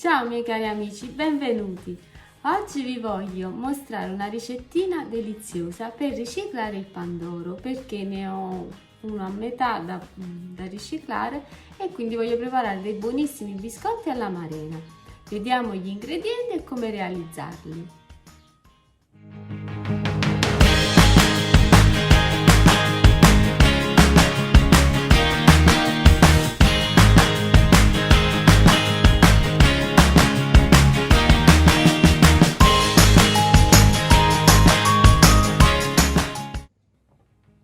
Ciao miei cari amici, benvenuti! Oggi vi voglio mostrare una ricettina deliziosa per riciclare il pandoro, perché ne ho uno a metà da riciclare e quindi voglio preparare dei buonissimi biscotti all'amarena. Vediamo gli ingredienti e come realizzarli.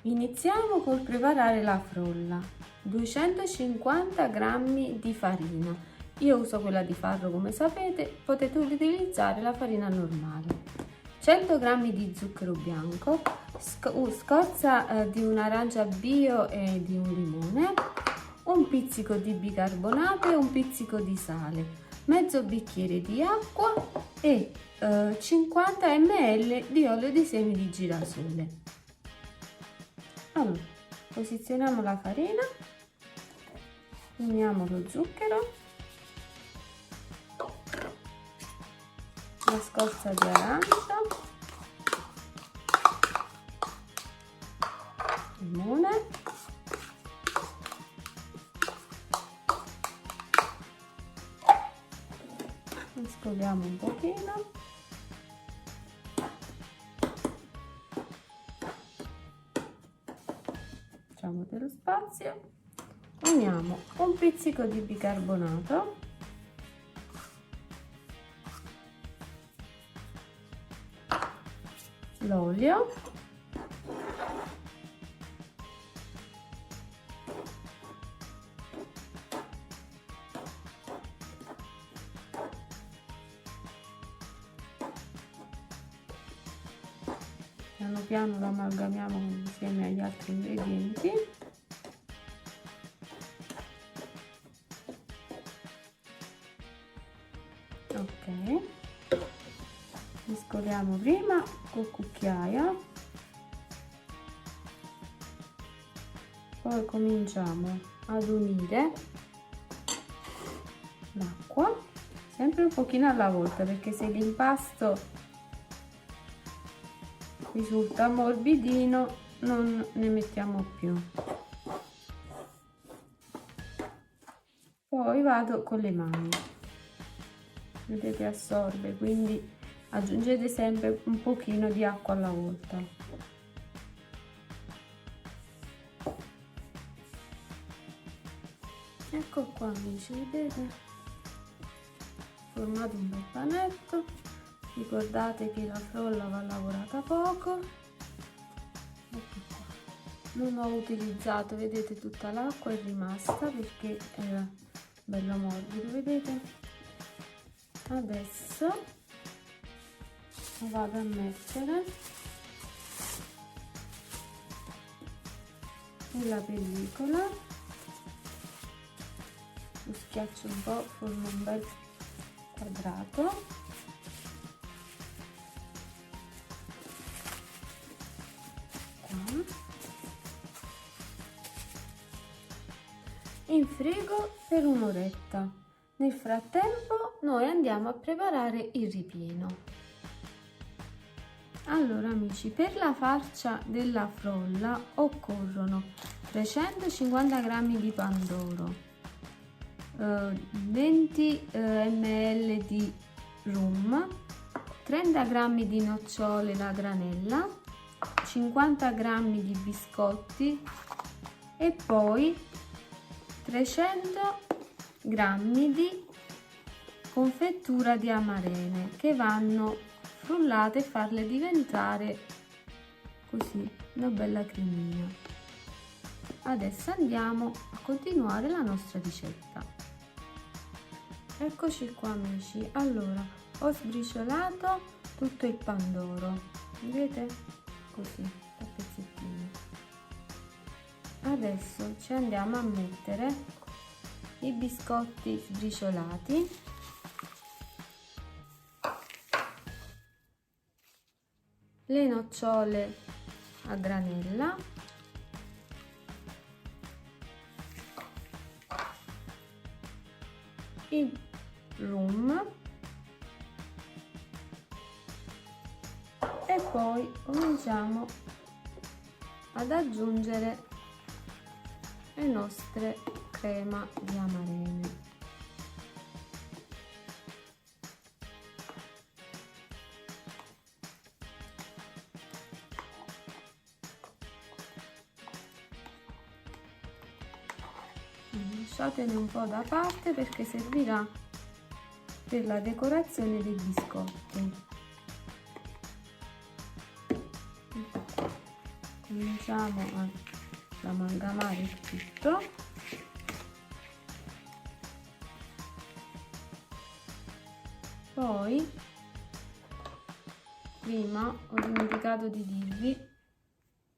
Iniziamo col preparare la frolla. 250 g di farina. Io uso quella di farro, come sapete, potete utilizzare la farina normale. 100 g di zucchero bianco, scorza di un'arancia bio e di un limone, un pizzico di bicarbonato e un pizzico di sale, mezzo bicchiere di acqua e 50 ml di olio di semi di girasole. Allora, posizioniamo la farina, uniamo lo zucchero, la scorza di arancia, limone, mescoliamo un pochino. Facciamo dello spazio, uniamo un pizzico di bicarbonato, l'olio, piano piano lo amalgamiamo insieme agli altri ingredienti. Ok, mescoliamo prima col cucchiaio, poi cominciamo ad unire l'acqua, sempre un pochino alla volta, perché se l'impasto risulta morbidino non ne mettiamo più. Poi vado con le mani, vedete, assorbe, quindi aggiungete sempre un pochino di acqua alla volta. Ecco qua amici, vedete, formato un bel panetto. Ricordate che la frolla va lavorata poco. Ecco qua. Non ho utilizzato, vedete, tutta l'acqua è rimasta perché era bello morbido, vedete. Adesso vado a mettere nella pellicola, lo schiaccio un po', formo un bel quadrato. In frigo per un'oretta. Nel frattempo noi andiamo a preparare il ripieno. Allora amici, per la farcia della frolla occorrono 350 g di pandoro, 20 ml di rum, 30 g di nocciole da granella, 50 g di biscotti e poi 300 g di confettura di amarene che vanno frullate e farle diventare così una bella cremina. Adesso andiamo a continuare la nostra ricetta. Eccoci qua amici, allora ho sbriciolato tutto il pandoro, vedete, così a pezzettini. Adesso ci andiamo a mettere i biscotti sbriciolati, le nocciole a granella, il rum e poi cominciamo ad aggiungere le nostre crema di amarene. Lasciatene un po' da parte perché servirà per la decorazione dei biscotti. Cominciamo ad amalgamare il tutto. Poi prima ho dimenticato di dirvi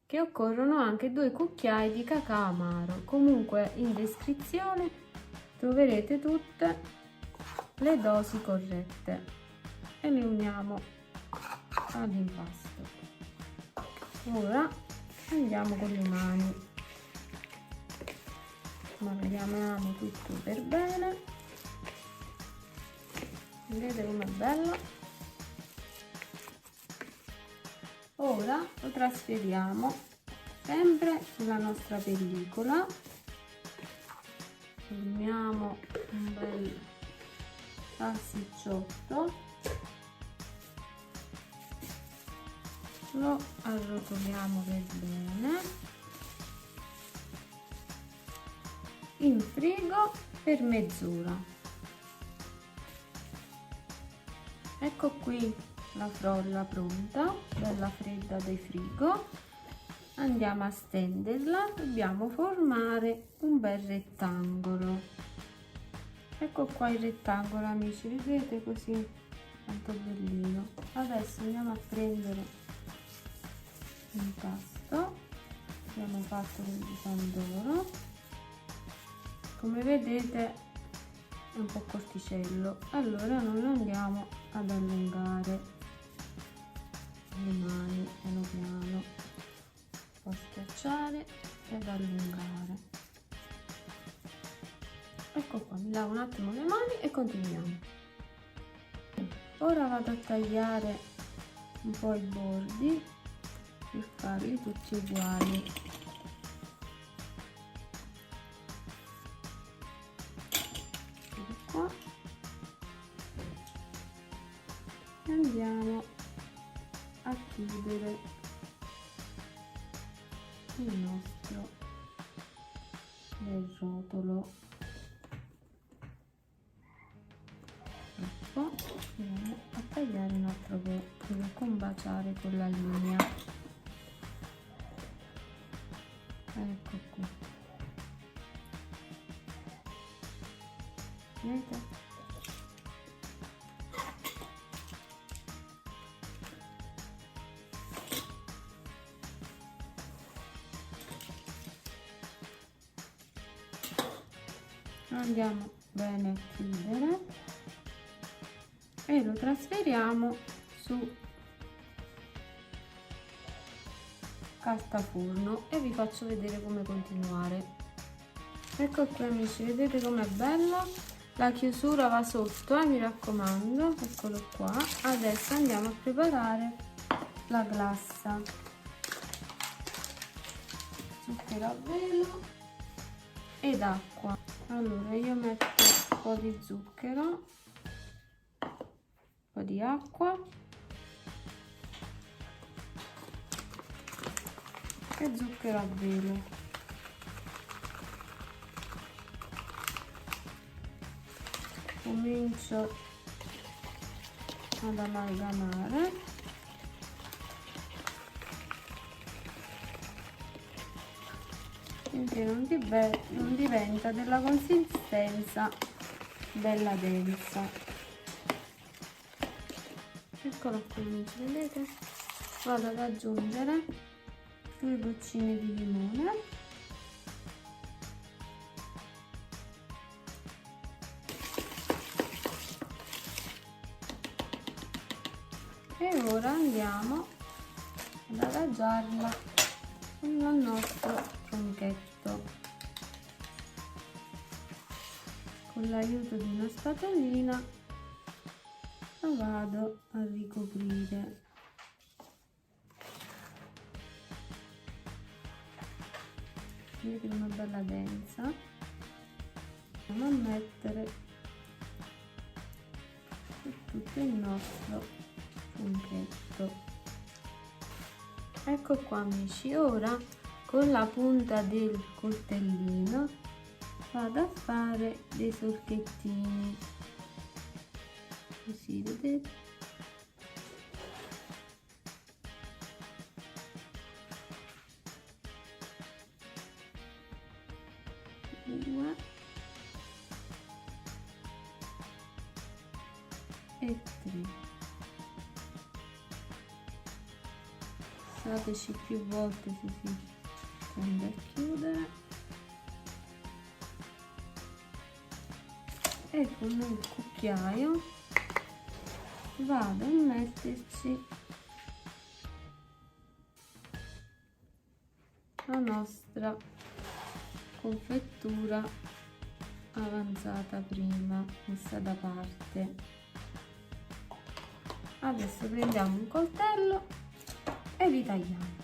che occorrono anche 2 cucchiai di cacao amaro. Comunque in descrizione troverete tutte le dosi corrette e le uniamo all'impasto. Ora andiamo con le mani, amalgamiamo tutto per bene. Vedete com'è bello? Ora lo trasferiamo sempre sulla nostra pellicola, formiamo un bel salsicciotto, lo arrotoliamo per bene, in frigo per mezz'ora. Ecco qui la frolla pronta, bella fredda dai frigo. Andiamo a stenderla, dobbiamo formare un bel rettangolo. Ecco qua il rettangolo, amici, vedete così quanto bellino. Adesso andiamo a prendere l'impasto, abbiamo fatto con il pandoro, come vedete è un po' corticello, allora noi lo andiamo ad allungare le mani piano piano, un po' schiacciare ed allungare. Ecco qua, mi lavo un attimo le mani e continuiamo. Ora vado a tagliare un po' i bordi per farli tutti uguali. Ecco qua. E andiamo a chiudere il nostro bel rotolo. Ecco, andiamo a tagliare un altro po' per combaciare con la linea. Ecco qui, vedete? Andiamo bene a chiudere e lo trasferiamo su carta forno e vi faccio vedere come continuare. Ecco qui, amici, vedete com'è bello? La chiusura va sotto, mi raccomando, eccolo qua. Adesso andiamo a preparare la glassa. Zucchero a velo ed acqua. Allora io metto un po' di zucchero, un po' di acqua e zucchero a velo. Comincio ad amalgamare. Finché non diventa della consistenza bella densa. Eccolo qui, amici, vedete? Vado ad aggiungere 2 goccine di limone e ora andiamo ad adagiarla con il nostro tronchetto con l'aiuto di una spatolina la vado a ricoprire. Vedete una bella densa. Andiamo a mettere su tutto il nostro funghetto. Ecco qua amici, ora con la punta del coltellino vado a fare dei solchettini, così vedete. Due e tre. Passateci più volte se si tende a chiudere, e con un cucchiaio vado a metterci la nostra confettura avanzata prima, messa da parte. Adesso prendiamo un coltello e li tagliamo.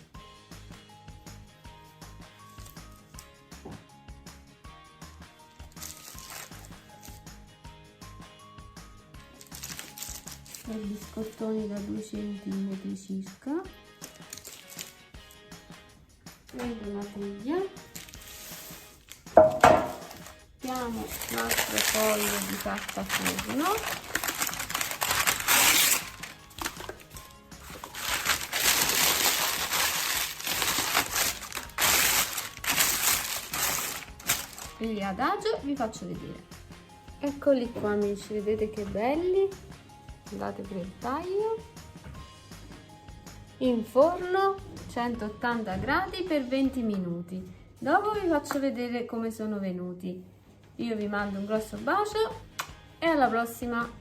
Per biscottoni da 2 cm circa. Prendo una teglia, mettiamo il nostro foglio di carta forno, e li adagio, vi faccio vedere. Eccoli qua amici, vedete che belli. Andate per il taglio in forno 180 gradi per 20 minuti. Dopo vi faccio vedere come sono venuti. Io vi mando un grosso bacio e alla prossima.